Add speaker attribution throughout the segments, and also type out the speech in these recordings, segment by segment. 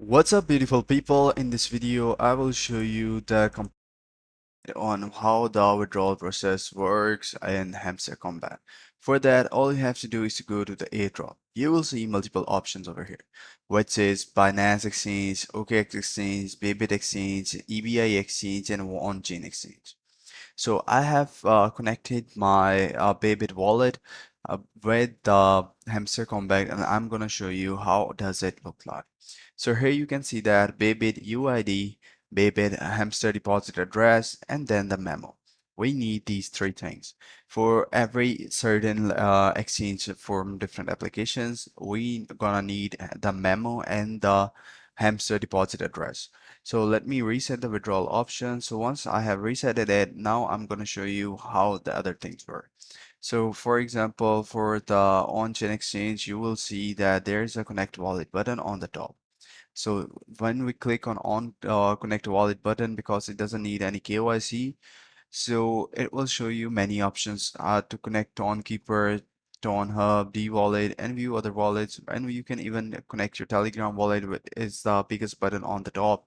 Speaker 1: What's up, beautiful people? In this video I will show you the on how the withdrawal process works in Hamster Kombat. For that, all you have to do is to go to the airdrop. You will see multiple options over here, which is Binance Exchange, OKX Exchange, Bybit Exchange, EBI Exchange, and on-chain exchange. So I have connected my Bybit wallet with the Hamster Kombat, and I'm gonna show you how does it look like. So here you can see that Bybit UID, Bybit Hamster deposit address, and then the memo. We need these three things. For every certain exchange from different applications, we gonna need the memo and the Hamster deposit address. So let me reset the withdrawal option. So once I have resetted it, now I'm going to show you how the other things work. So for example, for the on-chain exchange, you will see that there's a connect wallet button on the top. So when we click on connect wallet button, because it doesn't need any KYC, so it will show you many options to connect to OnKeeper, to OnHub, D-Wallet, and view other wallets. And you can even connect your Telegram wallet, which is the biggest button on the top.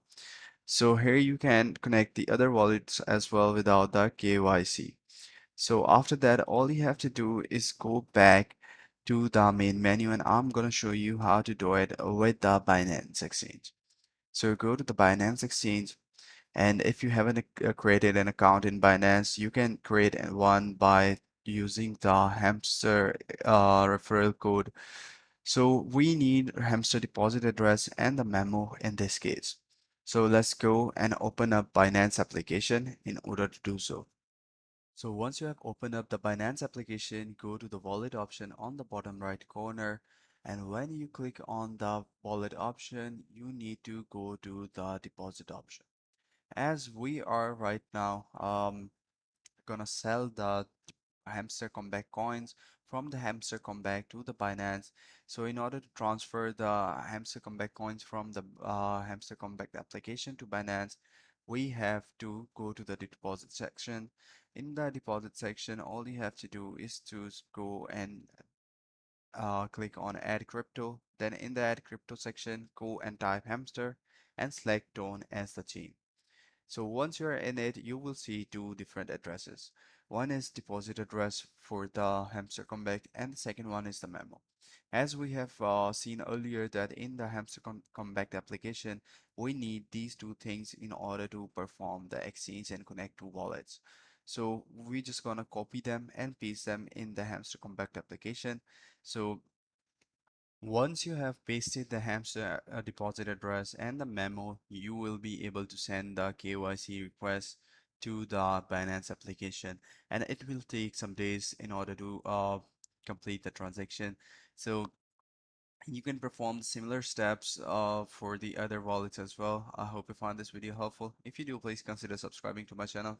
Speaker 1: So here you can connect the other wallets as well without the KYC. So after that, all you have to do is go back to the main menu, and I'm gonna show you how to do it with the Binance Exchange. So go to the Binance Exchange, and if you haven't created an account in Binance, you can create one by using the hamster referral code. So we need hamster deposit address and the memo in this case. So let's go and open up Binance application in order to do so. So once you have opened up the Binance application, go to the wallet option on the bottom right corner. And when you click on the wallet option, you need to go to the deposit option. As we are right now gonna sell the Hamster Kombat coins from the Hamster Kombat to the Binance. So in order to transfer the Hamster Kombat coins from the Hamster Kombat application to Binance, we have to go to the deposit section. In the deposit section, all you have to do is to go and click on add crypto. Then in the add crypto section, go and type hamster and select tone as the chain. So once you're in it, you will see two different addresses. One is deposit address for the Hamster Kombat, and the second one is the memo. As we have seen earlier that in the Hamster Kombat application, we need these two things in order to perform the exchange and connect to wallets. So we're just gonna copy them and paste them in the Hamster Kombat application. So once you have pasted the hamster deposit address and the memo, you will be able to send the KYC request to the Binance application, and it will take some days in order to complete the transaction. So you can perform similar steps for the other wallets as well. I hope you found this video helpful. If you do, please consider subscribing to my channel.